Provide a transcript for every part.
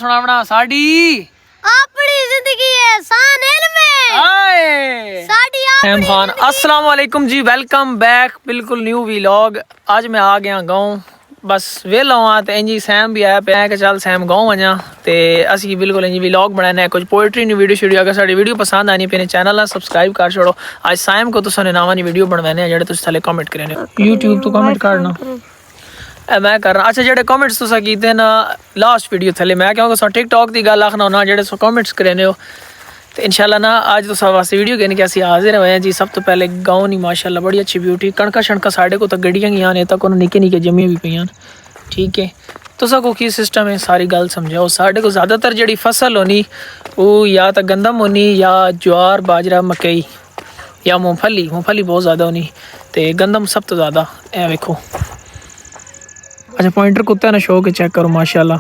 सुनावना साडी अपनी जिंदगी है सान इल्म आए साडी सैम खान अस्सलाम वालेकुम जी, वेलकम बैक। बिल्कुल न्यू व्लॉग। आज मैं आ गया गाँव, बस वेला हाँ तो इंजी सैम भी आया पे कि चल सैम गाँव वजा तो असी बिल्कुल इंजी व्लॉग बनाने कुछ पोइट्री नी वीडियो शीडियो। अगर साडी वीडियो पसंद आनी पे चैनल सब्सक्राइब कर छोड़ो। आज सैम को तुसाने नवा नी वीडियो बनवाने जेडे तुस थले कमेंट करने यूट्यूब तो कमेंट करना मैं कर रहा। अच्छा जेडे कमेंट्स तुसा कीते ना लास्ट वीडियो थले मैं क्योंकि टिकटॉक की गल आखना ना जेडे कमेंट्स करने हो तो इंशाल्लाह ना आज तो वास्ते वीडियो कहने के असी हाजिर हुए हैं जी। सब तो पहले गाँव नहीं माशाल्लाह बड़ी अच्छी ब्यूटी कणका शणका साढ़े को तो गड्डियां गई ने तक निके निके जमी भी पई। ठीक है तुसा को की सिस्टम है सारी गल समझाओ। साढ़े को ज़्यादातर जी फसल होनी वो या तो गंदम होनी या ज्वार बाजरा मकई या मूँगफली बहुत ज़्यादा होनी तो गंदम सब तो ज़्यादा है वेखो। अच्छा पॉइंटर कुत्ता ना शो के चेक करो माशाल्लाह।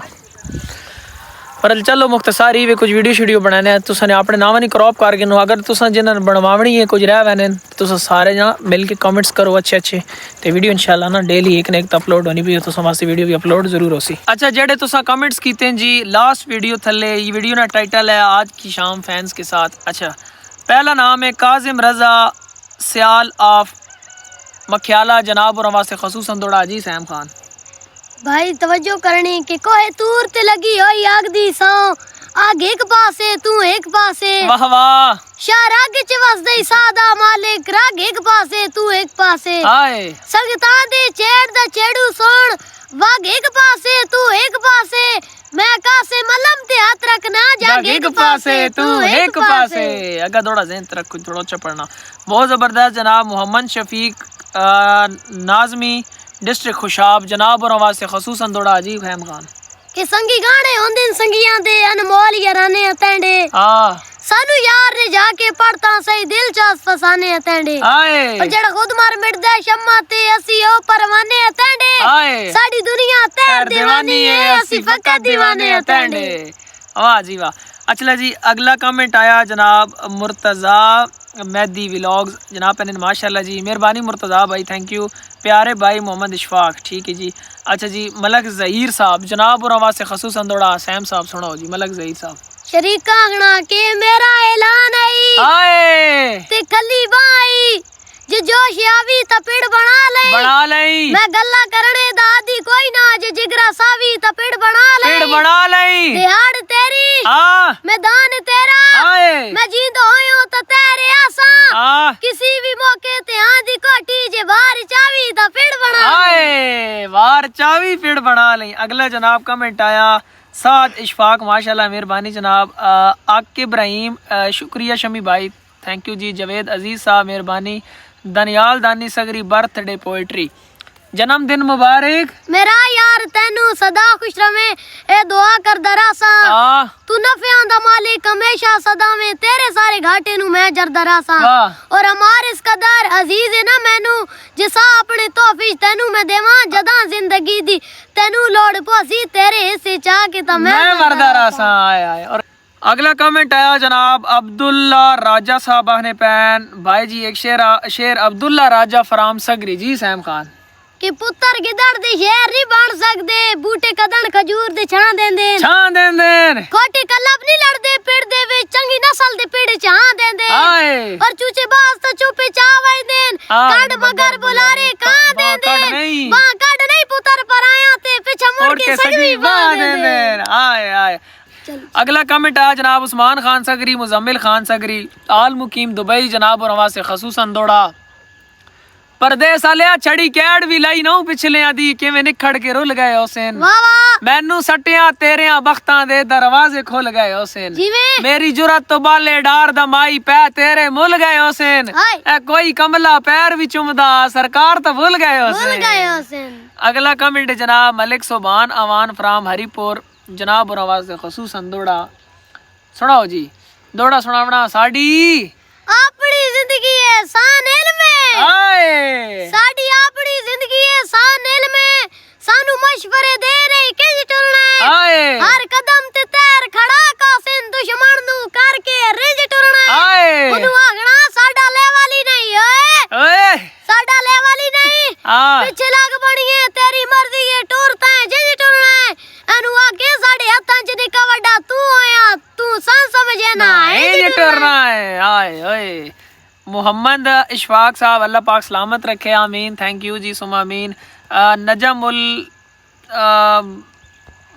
पर चलो मुख्तसार ही वे कुछ वीडियो शीडियो बनाने तुसाने अपने नाम नहीं क्रॉप करके नो। अगर तुसा जिन्हें बनवावनी है कुछ रह वैने तुसा सारे जना मिल के कमेंट्स करो अच्छे अच्छे तो वीडियो इंशाल्लाह ना डेली एक ना एक तो अपलोड होनी भी तुसा वास्ते वीडियो भी अपलोड जरूर हो सी। अच्छा जेडे तुसा कमेंट्स कीते हैं जी लास्ट वीडियो थले ये वीडियो ना टाइटल है आज की शाम फैंस के साथ। अच्छा पहला नाम है काजिम रजा सियाल ऑफ मखियाला जनाब और वास्ते खसूसन दौड़ा जी सैम खान भाई तवज्जो करनी कि कोहे तूर ते लगी होई आग दी सौ आग एक पासे तू एक पासे वाह वाह शाह आगे च वसदे सादा मालिक राग एक पासे तू एक पासे हाय संगतां दे छेड़ दा छेड़ू सोण वाग एक पासे तू एक पासे मैं कासे मलम ते हाथ रखना जाग एक पासे तू एक पासे। अगर थोड़ा ज़हन रखो थोड़ा अच्छा पढ़ना। बहुत ज़बरदस्त जनाब मोहम्मद शफीक नाजमी डिस्ट्रिक्ट खुशाब जनाब और वास्ते खसूसन दौड़ा अजीब हैम खान के संगी गाने होंदे संगियां दे अनमोल याराने अतेंडे हां सानू यार ने जाके पढ़ता सही दिल चास फसाने अतेंडे हाय और जेड़ा खुद मार मिटदा शम्मा ते असी ओ परवाने अतेंडे हाय साडी दुनिया तैर दीवानी है असी फकत दीवाने अतेंडे। वाह जी वाह। अच्छा जी अगला कमेंट आया जनाब मुर्तज़ा मेहदी व्लॉग्स जनाब ने माशाल्लाह जी मेहरबानी मुर्तज़ा भाई थैंक यू। प्यारे भाई मोहम्मद इशफाक ठीक है जी। अच्छा जी मलक ज़हीर साहब जनाब और आवाज़ से खसूसन दौड़ा सैम साहब सुनाओ जी मलक ज़हीर साहब शरीका आगना के मेरा ऐलान आई आए ते खली बाई जे जोश आवी त पेड़ बना लई मैं गल्ला करने दादी कोई ना जे जिगरा सावी त पेड़ बना लई दिहाड़ तेरी हां मैदान तेरा आए मैं जींदो होयो त तेरे आसा किसी भी मौके ते आंधी कोठी जे बाहर चावी त पेड़ बना आए वार चावी पेड़ बना लई। अगला जनाब कमेंट आया साद इशफाक माशाल्लाह मेहरबानी जनाब आकिब इब्राहिम शुक्रिया शमी भाई थैंक यू जी। जवेद अजीज साहब मेहरबानी। दनियाल दानी सगरी बर्थडे पोइट्री जन्मदिन मुबारक मेरा यार तेनू सदा खुश रवे ए दुआ कर दरासा तू नफियां दा मालिक हमेशा सदा में तेरे सारे घाटे नु मैं जर दरासा और हमारे इस कदर अजीज है ना मैनू जिसा अपने तोहफे तेनू मैं देवा जदा जिंदगी दी तेनू लोड़ पोसी तेरे हिस्से चाह के ता मैं मरदा रासा आया। और अगला कमेंट आया जनाब अब्दुल्ला राजा साहब ने पैन भाई जी एक शेर अब्दुल्ला राजा फराम सगरी जी सैम खान कि पुत्र गिदड़ दे शेर नहीं बन सकदे बूटे कदन खजूर दे छां देंदे कोटी कलब नहीं लड़दे पेड़ दे वे चंगी नस्ल दे पेड़ छां देंदे और चूचे बास तो चुपे चावई देन काड मगर बुलारे कां देंदे बा काड नहीं पुत्र पर आया ते पीछे मुड़ के सगवी बा देंदे आए। अगला कमेंट आया जनाब उस्मान खान सगरी मुजम्मिल खान सगरी आल मुकीम दुबई जनाब और आवाज से खसूसन दौड़ा परदेस आलिया छड़ी कैड भी लाई ना पिछले आदि किवें निखड़ के रुल गए हुसैन मैनू सटिया तेरे बख्तां दे दरवाजे खुल गए हुसैन मेरी जुरत तो बाले डार दा माई पै तेरे मुल गए हुसैन ए कोई कमला पैर भी चुमदा सरकार तो भूल गए हुसैन। अगला कमेंट जनाब मलिक सुभान अवान फ्राम हरिपुर जनाब और आवाज से खसूसन दौड़ा सुनाओ जी दौड़ा सुनावना साडी अपनी जिंदगी है सान इल्म साडी अपनी जिंदगी है सान इल्म सानू मशवरे दे रही कि टुरना है हर कदम ते तैर खड़ा का सिन दुश्मन नु करके रिज टुरना है उनु आगना साडा लेवल ही नहीं ओए साडा लेवल ही नहीं पीछे लग बणी है तेरी मर्जी है टुरता है जिज टुरना है अनु आके साडे हाथां च निकवड़ मोहम्मद इशफाक साहब अल्लाह पाक सलामत रखे आमीन थैंक यू जी सुमा आमीन नजमुल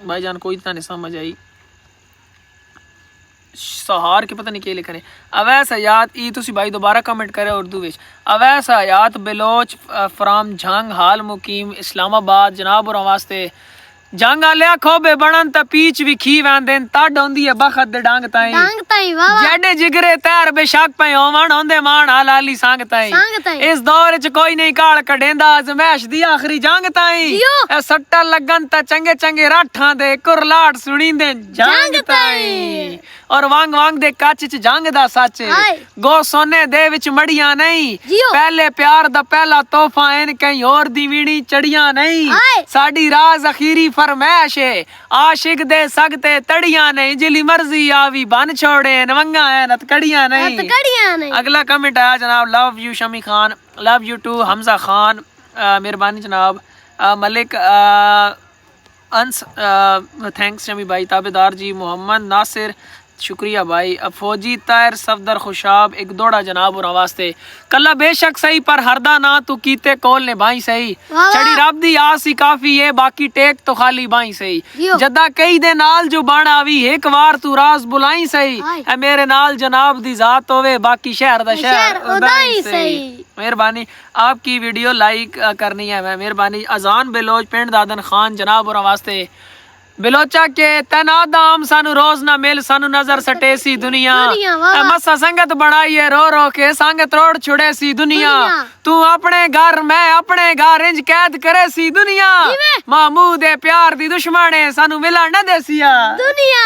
भाईजान कोई इतना नहीं समझ आई सहार के पता नहीं क्या लिख रहे अवैस हयात ई तुसी भाई दोबारा कमेंट करे उर्दू विच अवैस हयात बलोच फ्राम झंग हाल मुकीम इस्लामाबाद जनाब और वास्ते जंग आलिया खोबे बनन त पीच भी खी वैंदे तड होंदी है बखत दे डांग ताई जेडे जिगरे तैर बेशक पे होवन होंदे मान हालाली संग ताई इस दौर च कोई नहीं काल कढेंदा अजमैश दी आखिरी जंग ताई ए सट्टा लगन त चंगे चंगे राठां दे कुरलाट सुणींदे जंग ताई और वांग वांग दे कच च जंग दा सच गो सोने दे विच मड़ियां नहीं पहले प्यार दा पहला तोहफा इन कहीं और दी वीणी चढ़ियां नहीं साडी राज अखीरी फरमैश है आशिक दे सकते तड़ियां नहीं जिली मर्जी आवी बन छोड़े नवंगा है नतकड़ियां नहीं अगला कमेंट आया जनाब love you Shami Khan love you too Hamza Khan मेहरबानी जनाब मलिक अंस थैंक्स शमी भाई ताबेदार जी मोहम्मद नासिर शुक्रिया भाई फौजी तायर सफदर खुशाब एक दौड़ा जनाब और वास्ते कला बेशक सही पर हरदा ना तू कीते कोल ने भाई सही चढ़ी रब दी आस ही काफी है बाकी टेक तो खाली भाई सही जदा कई दे नाल जो बण आवी एक बार तू राज बुलाई सही ए मेरे नाल जनाब दी जात होवे बाकी शहर दा शहर उदाई सही मेहरबानी आपकी वीडियो लाइक करनी है मैं मेहरबानी अजान बेलोच पिंड दादन खान जनाब और वास्ते बिलोचा के तनादाम सानू रोज ना मिल सानू नजर सटेसी दुनिया मसा संगत बनाइए रो रो के संगत रोड छुड़े सी दुनिया तू अपने घर मैं अपने घर इंज कैद करे सी दुनिया महमूद प्यार दी दुश्मने सानू मिला न देसिया दुनिया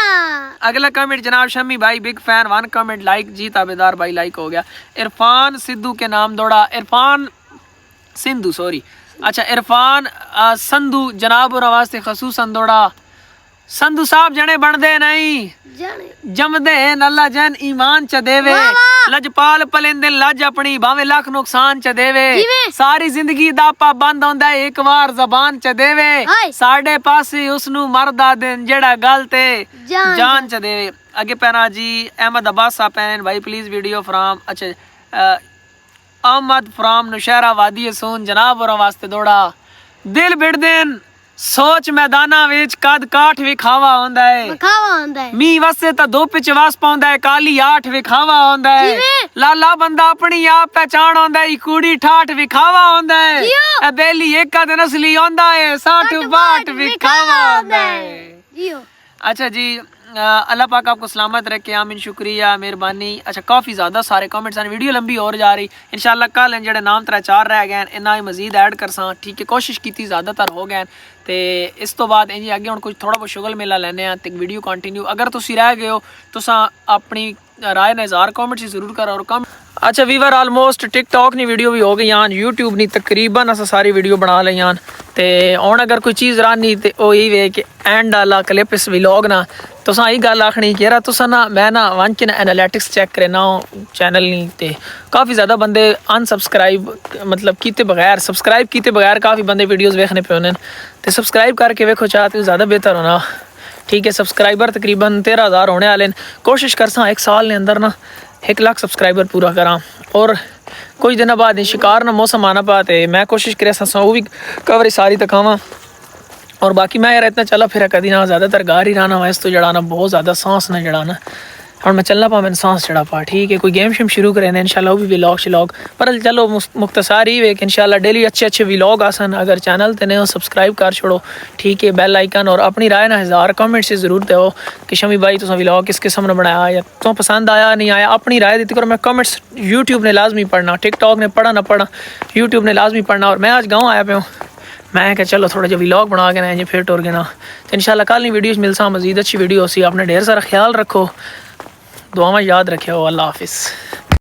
अगला कमेंट जनाब शमी भाई बिग फैन 1 कमेंट लाइक जी ताबेदार भाई लाइक हो गया इरफान सिद्धू के नाम दौड़ा इरफान सिंधु सॉरी अच्छा इरफान संधू जनाब और वास्ते खसूसन दौड़ा संधू साहब जने बनदे नहीं जमदे नल्ला जन ईमान च देवे लजपाल पलेंदे लज अपनी भावे लाख नुकसान च देवे सारी जिंदगी दा पाबंद होंदा एक बार जबान च देवे साडे पासे उसनु मरदा दिन जेड़ा गल ते जान च देवे आगे पैना जी अहमद अब्बास पैन भाई प्लीज वीडियो फ्रॉम अच्छा अहमद फ्रॉम नौशहरा वादी सोन जनाब और वास्ते दौड़ा दिल बिड़ दिन सोच मैदाना विच कद काठ विखावा होंदा है मी वसे ता धुप च वस पाउंदा है काली आठ विखावा होंदा है लाला बंदा अपनी आप पहचान होंदा है कूड़ी ठाठ विखावा होंदा है ए बेली एक दिन असली होंदा है 60 बाट विखावा होंदा है अच्छा जी अल्लाह पाक आपको सलामत रखे आमीन शुक्रिया मेहरबानी अच्छा काफ़ी ज़्यादा सारे कमेंट्स हैं वीडियो लंबी और जा रही इंशाल्लाह कल जेडे नाम 3-4 रह गए इन्ना ही मजीद ऐड कर सा ठीक है कोशिश की ज़्यादातर हो गए तो इस तो बाद इंजी अगे हम कुछ थोड़ा बहुत शुगल मेला लैने तो वीडियो कंटिन्यू अगर तुम रह गए हो तो अपनी राय ने 1000 कमेंट्स जरूर करो और कम अच्छा वीवर ऑलमोस्ट टिकटॉक नी वीडियो भी हो गई यान यूट्यूब नी तकरीबन अस सारी वीडियो बना ली यान ते हुण अगर कोई चीज़ रानी तो वो यही वे कि एंड आला क्लिप इस व्लॉग ना तुसा यही गल आखनी कि यार तुसा ना मैं ना वंच ना एनालिटिक्स चेक करे ना चैनल नहीं ते काफ़ी ज़्यादा बंदे अनसबसक्राइब मतलब किते बगैर सब्सक्राइब किते बगैर काफ़ी बंदे वीडियोज़ वेखने पे होने तो सब्सक्राइब करके वेखो चाहते ज़्यादा बेहतर होना ठीक है सब्सक्राइबर तकरीबन 13,000 होने वाले कोशिश कर सा 1 साल के अंदर ना 1 लाख सब्सक्राइबर पूरा करा और कुछ दिन बाद शिकार ना मौसम आना पाते मैं कोशिश करे वो भी कवरेज सारी तकावा और बाकी मैं यार इतना चला फिर कभी ना ज़्यादातर गार ही रहना इस तो जड़ाना बहुत ज़्यादा सांस ना जड़ाना और मैं चलना पा मैंने सांस चढ़ा पा ठीक है कोई गेम शेम शुरू करें इंशाल्लाह वो भी व्लॉग शलॉग पर चलो मुख्तसार ही वे कि इंशाल्लाह डेली अच्छे व्लॉग आसन अगर चैनल ते नहीं हो सब्सक्राइब कर छोड़ो ठीक है बेल आइकन और अपनी राय ना 1000 कमेंट से ज़रूर दो कि शमी भाई तुम व्लॉग किस किस्म ने बनाया या तुम पसंद आया नहीं आया अपनी राय देती करो मैं कमेंट्स यूट्यूब ने लाजमी पढ़ना टिकटॉक ने पढ़ा ना पढ़ा यूट्यूब ने लाजमी पढ़ना और मैं आज गाँव आया पे हूँ मैं क्या चलो थोड़ा जो व्लॉग बना के ना फिर टुर गया तो इंशाल्लाह कल नहीं वीडियोज़ मिलसा मजीद अच्छी वीडियो सी आपने ढेर सारा ख्याल रखो दुआवां याद रखे हो अल्लाह हाफिज़।